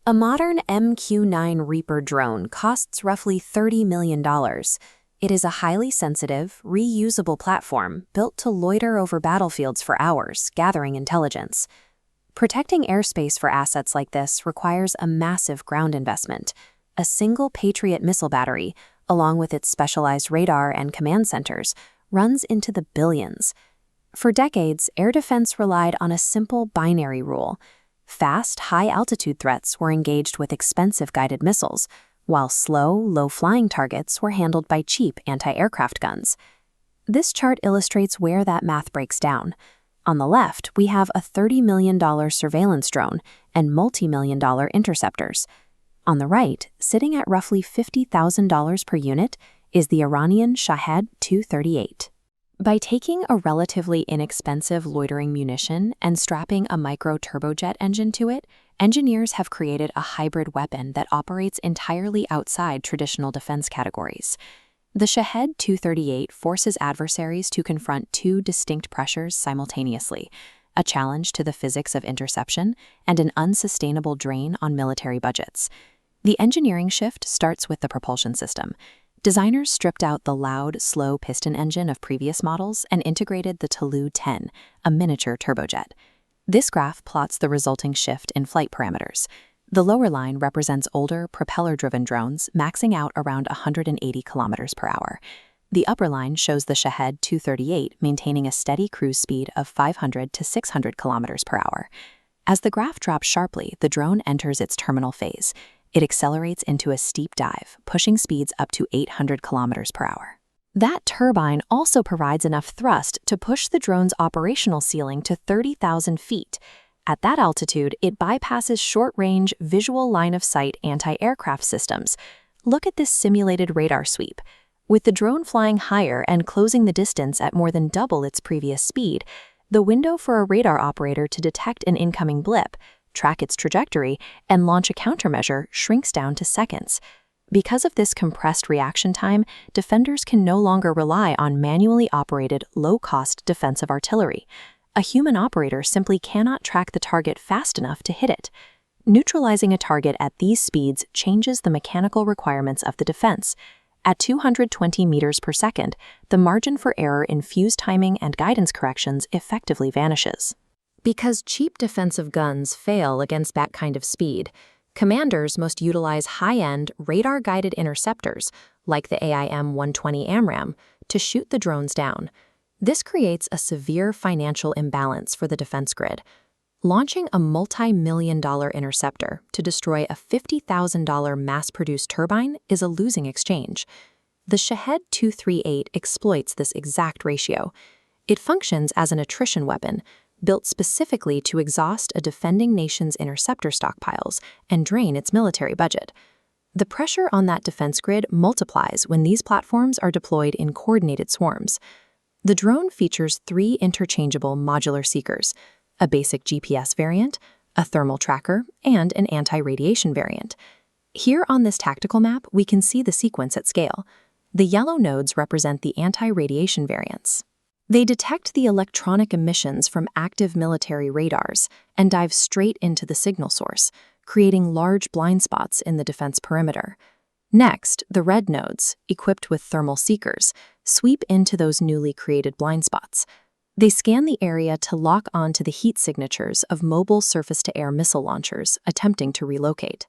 A modern MQ-9 Reaper drone costs roughly $30 million. It is a highly sensitive, reusable platform built to loiter over battlefields for hours, gathering intelligence. Protecting airspace for assets like this requires a massive ground investment. A single Patriot missile battery, along with its specialized radar and command centers, runs into the billions. For decades, air defense relied on a simple binary rule. Fast, high-altitude threats were engaged with expensive guided missiles, while slow, low-flying targets were handled by cheap anti-aircraft guns. This chart illustrates where that math breaks down. On the left, we have a $30 million surveillance drone and multi-million-dollar interceptors. On the right, sitting at roughly $50,000 per unit, is the Iranian Shahed-238. By taking a relatively inexpensive loitering munition and strapping a micro-turbojet engine to it, engineers have created a hybrid weapon that operates entirely outside traditional defense categories. The Shahed-238 forces adversaries to confront two distinct pressures simultaneously: a challenge to the physics of interception and an unsustainable drain on military budgets. The engineering shift starts with the propulsion system. Designers stripped out the loud, slow piston engine of previous models and integrated the Tulu-10, a miniature turbojet. This graph plots the resulting shift in flight parameters. The lower line represents older, propeller-driven drones maxing out around 180 kilometers per hour. The upper line shows the Shahed-238 maintaining a steady cruise speed of 500 to 600 kilometers per hour. As the graph drops sharply, the drone enters its terminal phase. It accelerates into a steep dive, pushing speeds up to 800 kilometers per hour. That turbine also provides enough thrust to push the drone's operational ceiling to 30,000 feet. At that altitude, it bypasses short-range, visual line-of-sight anti-aircraft systems. Look at this simulated radar sweep. With the drone flying higher and closing the distance at more than double its previous speed, the window for a radar operator to detect an incoming blip, track its trajectory, and launch a countermeasure shrinks down to seconds. Because of this compressed reaction time, defenders can no longer rely on manually operated, low-cost defensive artillery. A human operator simply cannot track the target fast enough to hit it. Neutralizing a target at these speeds changes the mechanical requirements of the defense. At 220 meters per second, the margin for error in fuse timing and guidance corrections effectively vanishes. Because cheap defensive guns fail against that kind of speed, commanders must utilize high-end, radar-guided interceptors, like the AIM-120 AMRAAM, to shoot the drones down. This creates a severe financial imbalance for the defense grid. Launching a multi-million-dollar interceptor to destroy a $50,000 mass-produced turbine is a losing exchange. The Shahed-238 exploits this exact ratio. It functions as an attrition weapon, built specifically to exhaust a defending nation's interceptor stockpiles and drain its military budget. The pressure on that defense grid multiplies when these platforms are deployed in coordinated swarms. The drone features 3 interchangeable modular seekers: a basic GPS variant, a thermal tracker, and an anti-radiation variant. Here on this tactical map, we can see the sequence at scale. The yellow nodes represent the anti-radiation variants. They detect the electronic emissions from active military radars and dive straight into the signal source, creating large blind spots in the defense perimeter. Next, the red nodes, equipped with thermal seekers, sweep into those newly created blind spots. They scan the area to lock onto the heat signatures of mobile surface-to-air missile launchers attempting to relocate.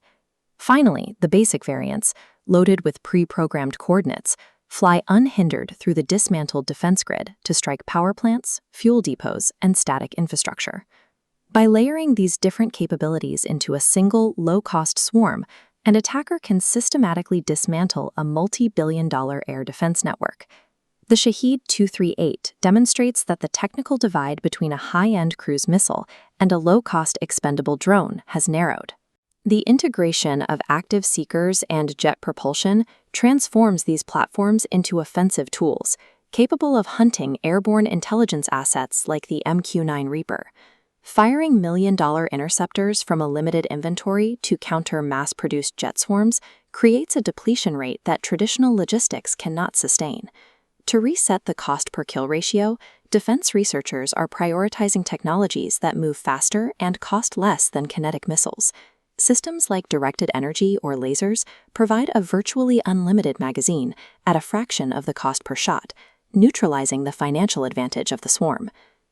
Finally, the basic variants, loaded with pre-programmed coordinates, fly unhindered through the dismantled defense grid to strike power plants, fuel depots, and static infrastructure. By layering these different capabilities into a single, low-cost swarm, an attacker can systematically dismantle a multi-billion-dollar air defense network. The Shahed-238 demonstrates that the technical divide between a high-end cruise missile and a low-cost expendable drone has narrowed. The integration of active seekers and jet propulsion transforms these platforms into offensive tools, capable of hunting airborne intelligence assets like the MQ-9 Reaper. Firing million-dollar interceptors from a limited inventory to counter mass-produced jet swarms creates a depletion rate that traditional logistics cannot sustain. To reset the cost-per-kill ratio, defense researchers are prioritizing technologies that move faster and cost less than kinetic missiles. Systems like directed energy or lasers provide a virtually unlimited magazine at a fraction of the cost per shot, neutralizing the financial advantage of the swarm.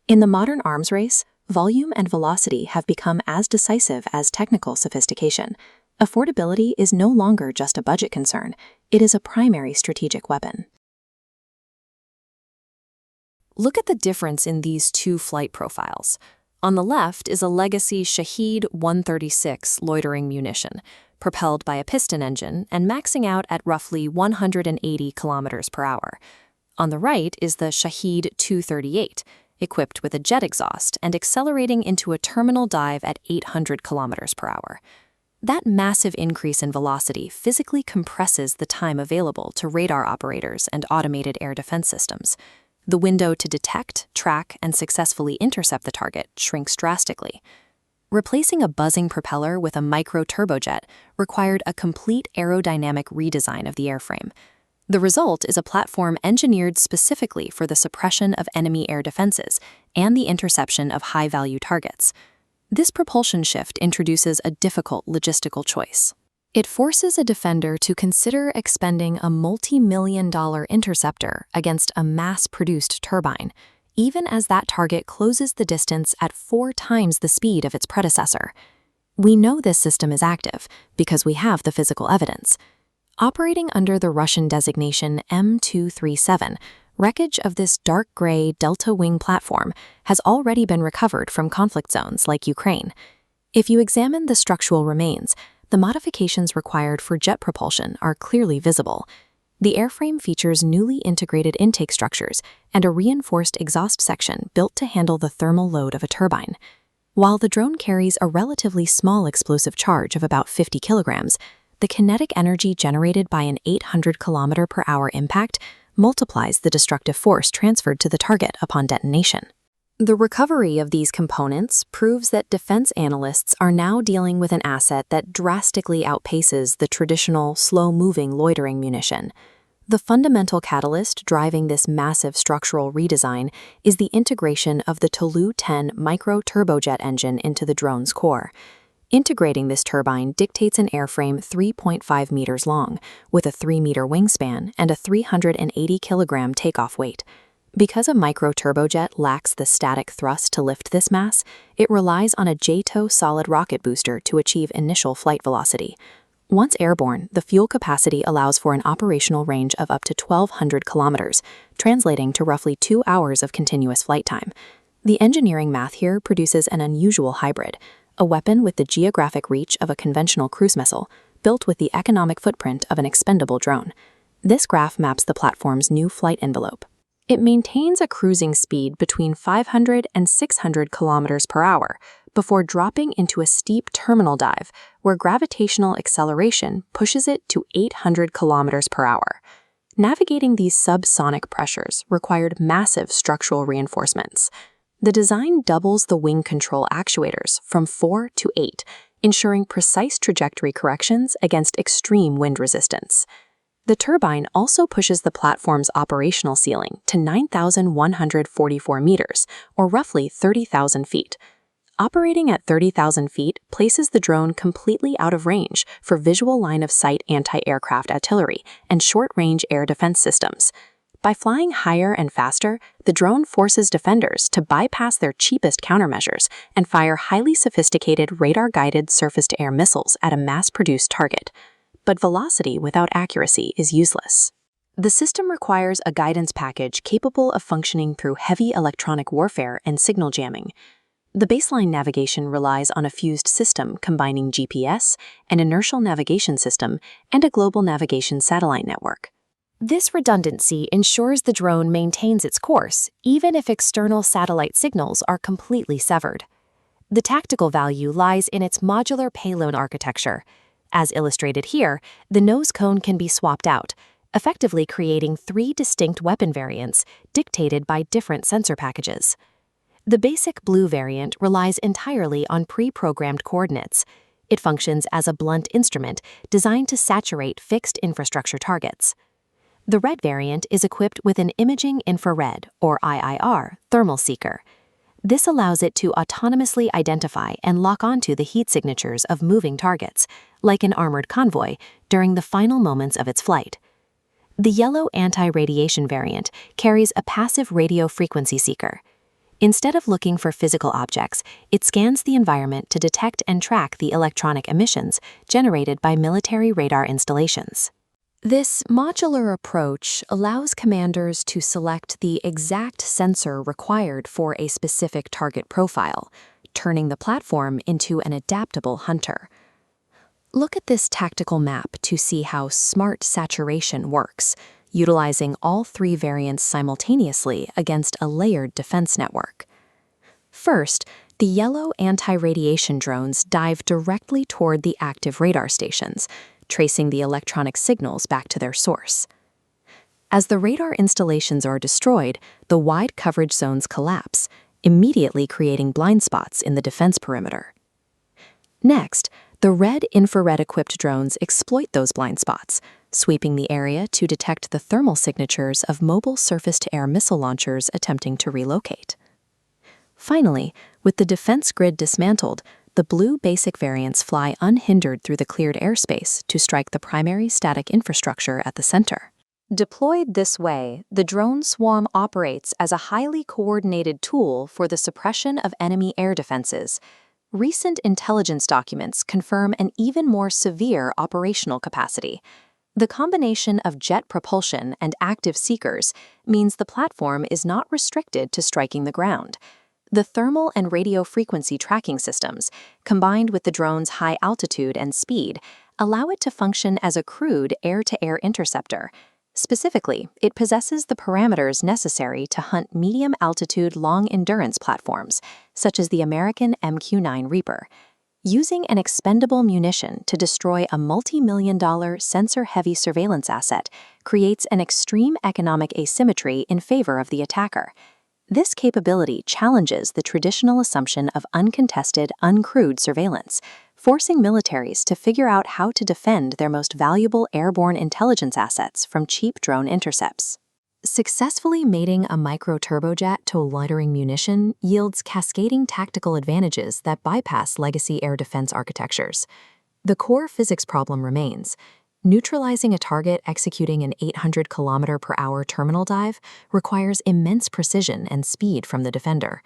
In the modern arms race, volume and velocity have become as decisive as technical sophistication. Affordability is no longer just a budget concern, it is a primary strategic weapon. Look at the difference in these two flight profiles. On the left is a legacy Shahed-238 loitering munition, propelled by a piston engine and maxing out at roughly 180 kilometers per hour. On the right is the Shahed-238, equipped with a jet exhaust and accelerating into a terminal dive at 800 kilometers per hour. That massive increase in velocity physically compresses the time available to radar operators and automated air defense systems. The window to detect, track, and successfully intercept the target shrinks drastically. Replacing a buzzing propeller with a micro-turbojet required a complete aerodynamic redesign of the airframe. The result is a platform engineered specifically for the suppression of enemy air defenses and the interception of high-value targets. This propulsion shift introduces a difficult logistical choice. It forces a defender to consider expending a multi-million-dollar interceptor against a mass-produced turbine, even as that target closes the distance at 4 times the speed of its predecessor. We know this system is active because we have the physical evidence. Operating under the Russian designation M237, wreckage of this dark gray delta wing platform has already been recovered from conflict zones like Ukraine. If you examine the structural remains, the modifications required for jet propulsion are clearly visible. The airframe features newly integrated intake structures and a reinforced exhaust section built to handle the thermal load of a turbine. While the drone carries a relatively small explosive charge of about 50 kilograms, the kinetic energy generated by an 800 km per hour impact multiplies the destructive force transferred to the target upon detonation. The recovery of these components proves that defense analysts are now dealing with an asset that drastically outpaces the traditional, slow-moving loitering munition. The fundamental catalyst driving this massive structural redesign is the integration of the Tulu-10 micro-turbojet engine into the drone's core. Integrating this turbine dictates an airframe 3.5 meters long, with a 3-meter wingspan and a 380-kilogram takeoff weight. Because a micro-turbojet lacks the static thrust to lift this mass, it relies on a JATO solid rocket booster to achieve initial flight velocity. Once airborne, the fuel capacity allows for an operational range of up to 1,200 kilometers, translating to roughly 2 hours of continuous flight time. The engineering math here produces an unusual hybrid, a weapon with the geographic reach of a conventional cruise missile, built with the economic footprint of an expendable drone. This graph maps the platform's new flight envelope. It maintains a cruising speed between 500 and 600 kilometers per hour before dropping into a steep terminal dive where gravitational acceleration pushes it to 800 kilometers per hour. Navigating these subsonic pressures required massive structural reinforcements. The design doubles the wing control actuators from 4 to 8, ensuring precise trajectory corrections against extreme wind resistance. The turbine also pushes the platform's operational ceiling to 9,144 meters, or roughly 30,000 feet. Operating at 30,000 feet places the drone completely out of range for visual line-of-sight anti-aircraft artillery and short-range air defense systems. By flying higher and faster, the drone forces defenders to bypass their cheapest countermeasures and fire highly sophisticated radar-guided surface-to-air missiles at a mass-produced target. But velocity without accuracy is useless. The system requires a guidance package capable of functioning through heavy electronic warfare and signal jamming. The baseline navigation relies on a fused system combining GPS, an inertial navigation system, and a global navigation satellite network. This redundancy ensures the drone maintains its course, even if external satellite signals are completely severed. The tactical value lies in its modular payload architecture. As illustrated here, the nose cone can be swapped out, effectively creating 3 distinct weapon variants dictated by different sensor packages. The basic blue variant relies entirely on pre-programmed coordinates. It functions as a blunt instrument designed to saturate fixed infrastructure targets. The red variant is equipped with an imaging infrared, or IIR, thermal seeker. This allows it to autonomously identify and lock onto the heat signatures of moving targets, like an armored convoy, during the final moments of its flight. The yellow anti-radiation variant carries a passive radio frequency seeker. Instead of looking for physical objects, it scans the environment to detect and track the electronic emissions generated by military radar installations. This modular approach allows commanders to select the exact sensor required for a specific target profile, turning the platform into an adaptable hunter. Look at this tactical map to see how smart saturation works, utilizing all three variants simultaneously against a layered defense network. First, the yellow anti-radiation drones dive directly toward the active radar stations, tracing the electronic signals back to their source. As the radar installations are destroyed, the wide coverage zones collapse, immediately creating blind spots in the defense perimeter. Next, the red infrared-equipped drones exploit those blind spots, sweeping the area to detect the thermal signatures of mobile surface-to-air missile launchers attempting to relocate. Finally, with the defense grid dismantled, the blue basic variants fly unhindered through the cleared airspace to strike the primary static infrastructure at the center. Deployed this way, the drone swarm operates as a highly coordinated tool for the suppression of enemy air defenses. Recent intelligence documents confirm an even more severe operational capacity. The combination of jet propulsion and active seekers means the platform is not restricted to striking the ground. The thermal and radio frequency tracking systems, combined with the drone's high altitude and speed, allow it to function as a crewed air-to-air interceptor. Specifically, it possesses the parameters necessary to hunt medium-altitude long-endurance platforms, such as the American MQ-9 Reaper. Using an expendable munition to destroy a multi-million-dollar sensor-heavy surveillance asset creates an extreme economic asymmetry in favor of the attacker. This capability challenges the traditional assumption of uncontested, uncrewed surveillance, forcing militaries to figure out how to defend their most valuable airborne intelligence assets from cheap drone intercepts. Successfully mating a micro-turbojet to a loitering munition yields cascading tactical advantages that bypass legacy air defense architectures. The core physics problem remains. Neutralizing a target executing an 800 km/h terminal dive requires immense precision and speed from the defender.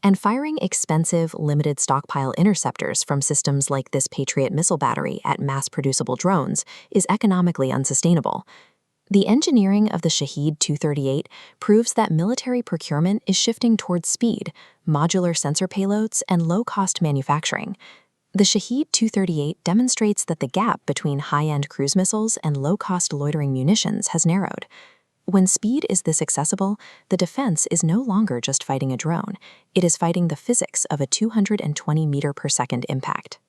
And firing expensive, limited stockpile interceptors from systems like this Patriot missile battery at mass-producible drones is economically unsustainable. The engineering of the Shahed-238 proves that military procurement is shifting towards speed, modular sensor payloads, and low-cost manufacturing. The Shahed-238 demonstrates that the gap between high-end cruise missiles and low-cost loitering munitions has narrowed. When speed is this accessible, the defense is no longer just fighting a drone. It is fighting the physics of a 220 meter per second impact.